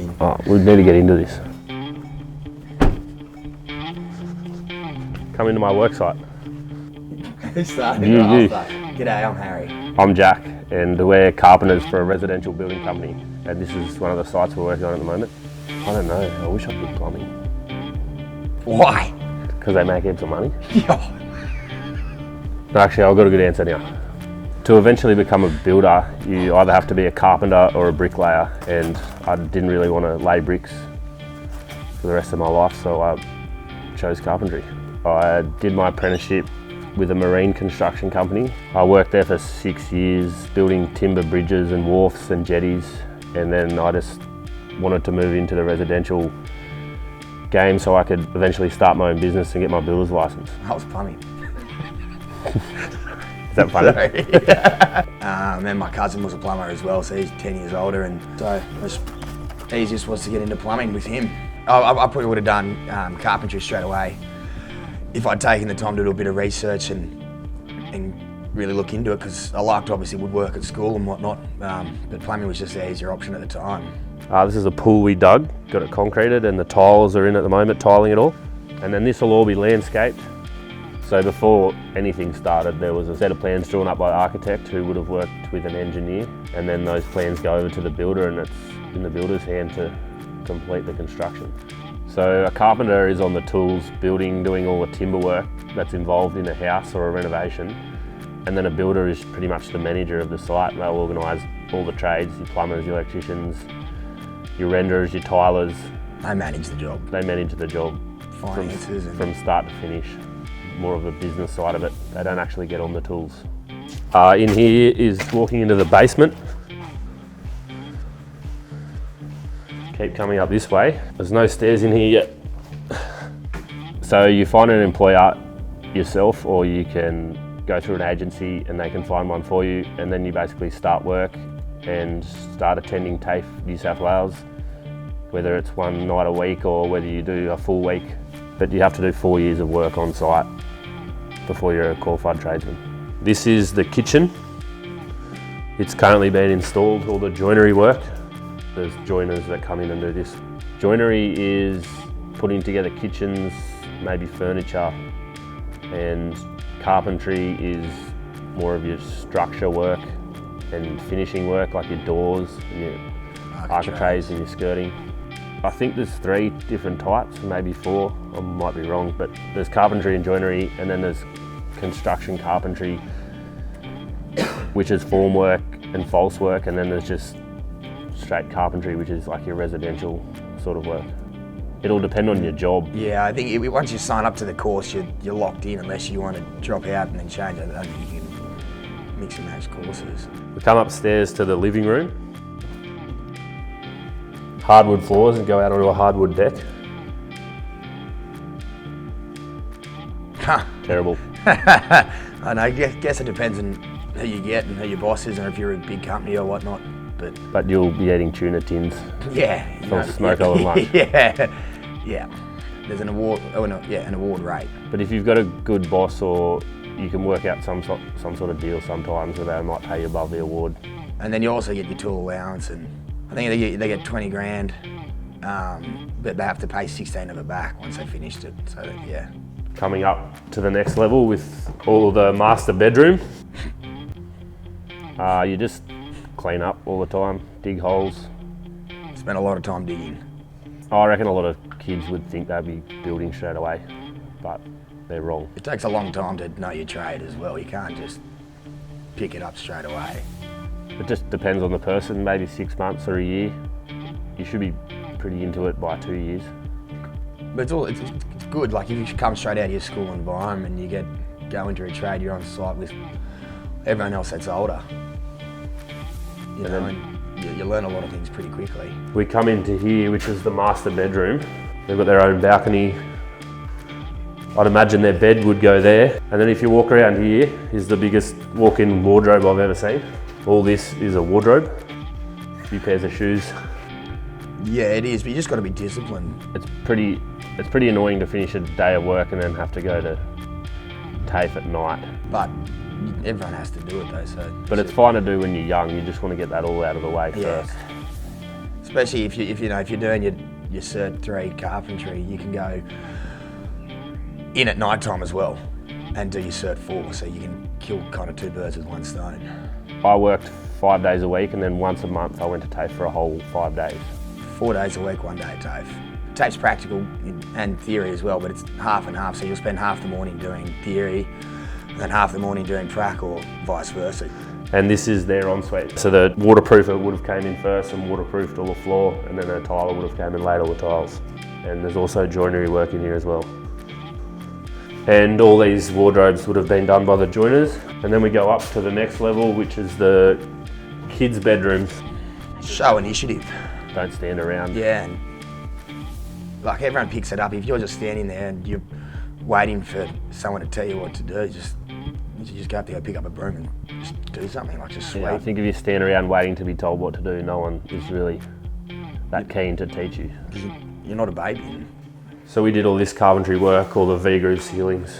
in. Oh, we need to get into this. Come into my work site. Who started? You. G'day, I'm Harry. I'm Jack, and we're carpenters for a residential building company, and this is one of the sites we're working on at the moment. I don't know, I wish I did plumbing. Why? Because they make heaps of money. Yeah. No, actually, I've got a good answer now. To eventually become a builder, you either have to be a carpenter or a bricklayer, and I didn't really want to lay bricks for the rest of my life, so I chose carpentry. I did my apprenticeship with a marine construction company. I worked there for 6 years, building timber bridges and wharfs and jetties, and then I just wanted to move into the residential game so I could eventually start my own business and get my builder's license. I was plumbing. Is that funny? And my cousin was a plumber as well, so he's 10 years older, and so the easiest was to get into plumbing with him. I probably would have done carpentry straight away if I'd taken the time to do a bit of research and really look into it, because I liked obviously woodwork at school and whatnot, but plumbing was just the easier option at the time. This is a pool we dug, got it concreted, and the tiles are in at the moment, tiling it all. And then this will all be landscaped. So before anything started, there was a set of plans drawn up by the architect who would have worked with an engineer, and then those plans go over to the builder, and it's in the builder's hand to complete the construction. So a carpenter is on the tools, building, doing all the timber work that's involved in a house or a renovation, and then a builder is pretty much the manager of the site. They'll organise all the trades, your plumbers, your electricians, your renderers, your tilers. They manage the job. They manage the job. Finances from start to finish. More of the business side of it. They don't actually get on the tools. In here is walking into the basement. Keep coming up this way. There's no stairs in here yet. So you find an employer yourself, or you can go through an agency and they can find one for you, and then you basically start work and start attending TAFE New South Wales, whether it's one night a week or whether you do a full week. But you have to do 4 years of work on site before you're a qualified tradesman. This is the kitchen. It's currently been installed, all the joinery work. There's joiners that come in and do this. Joinery is putting together kitchens, maybe furniture, and carpentry is more of your structure work and finishing work, like your doors and your architraves and your skirting. I think there's 3 different types, maybe 4, I might be wrong, but there's carpentry and joinery, and then there's construction carpentry, which is formwork and false work, and then there's just straight carpentry, which is like your residential sort of work. It'll depend on your job. Yeah, I think once you sign up to the course, you're locked in unless you want to drop out and then change it. I think you can mix and match courses. We come upstairs to the living room. Hardwood floors and go out onto a hardwood deck. Terrible. I know, I guess it depends on who you get and who your boss is and if you're a big company or whatnot. But you'll be eating tuna tins. Yeah. From smoke over lunch. Yeah. There's an award rate. But if you've got a good boss, or you can work out some sort of deal sometimes where they might pay you above the award. And then you also get your tool allowance, and I think they get 20 grand, but they have to pay 16 of it back once they finished it, so yeah. Coming up to the next level with all the master bedroom. You just clean up all the time, dig holes. Spend a lot of time digging. I reckon a lot of kids would think they'd be building straight away, but they're wrong. It takes a long time to know your trade as well. You can't just pick it up straight away. It just depends on the person, maybe 6 months or a year. You should be pretty into it by 2 years. But it's good, like if you come straight out of your school environment and you go into a trade, you're on site with everyone else that's older. You know, and you learn a lot of things pretty quickly. We come into here, which is the master bedroom. They've got their own balcony. I'd imagine their bed would go there. And then if you walk around here, is the biggest walk-in wardrobe I've ever seen. All this is a wardrobe, a few pairs of shoes. Yeah, it is, but you just got to be disciplined. It's pretty annoying to finish a day of work and then have to go to TAFE at night. But everyone has to do it though, so. But it's fine to do when you're young. You just want to get that all out of the way first. Especially if you're doing your Cert 3 carpentry, you can go in at night time as well and do your Cert 4, so you can kill kind of 2 birds with 1 stone. I worked 5 days a week, and then once a month I went to TAFE for a whole 5 days. 4 days a week, 1 day at TAFE. TAFE's practical and theory as well, but it's half and half, so you'll spend half the morning doing theory and then half the morning doing prac, or vice versa. And this is their ensuite. So the waterproofer would have came in first and waterproofed all the floor, and then a tiler would have came and laid all the tiles. And there's also joinery work in here as well. And all these wardrobes would have been done by the joiners. And then we go up to the next level, which is the kids' bedrooms. Show initiative. Don't stand around. Yeah, and like everyone picks it up. If you're just standing there and you're waiting for someone to tell you what to do, you just go up there, pick up a broom and just do something, like just sweep. Yeah, I think if you stand around waiting to be told what to do, no one is really that keen to teach you. You're not a baby. So we did all this carpentry work, all the V-groove ceilings,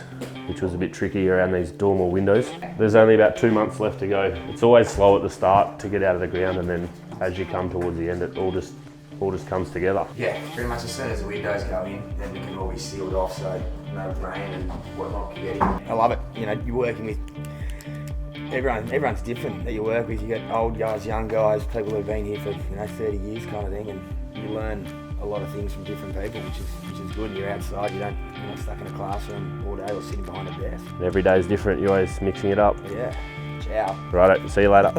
which was a bit tricky around these dormer windows. There's only about 2 months left to go. It's always slow at the start to get out of the ground, and then as you come towards the end, it all just comes together. Yeah, pretty much as soon as the windows go in, then it can all be sealed off, so no rain and whatnot can get in. I love it. You're working with everyone's different that you work with. You get old guys, young guys, people who've been here for 30 years kind of thing, and you learn a lot of things from different people, which is good. You're outside, you're not stuck in a classroom all day or sitting behind a desk. Every day is different. You're always mixing it up. Yeah. Ciao. Righto. See you later.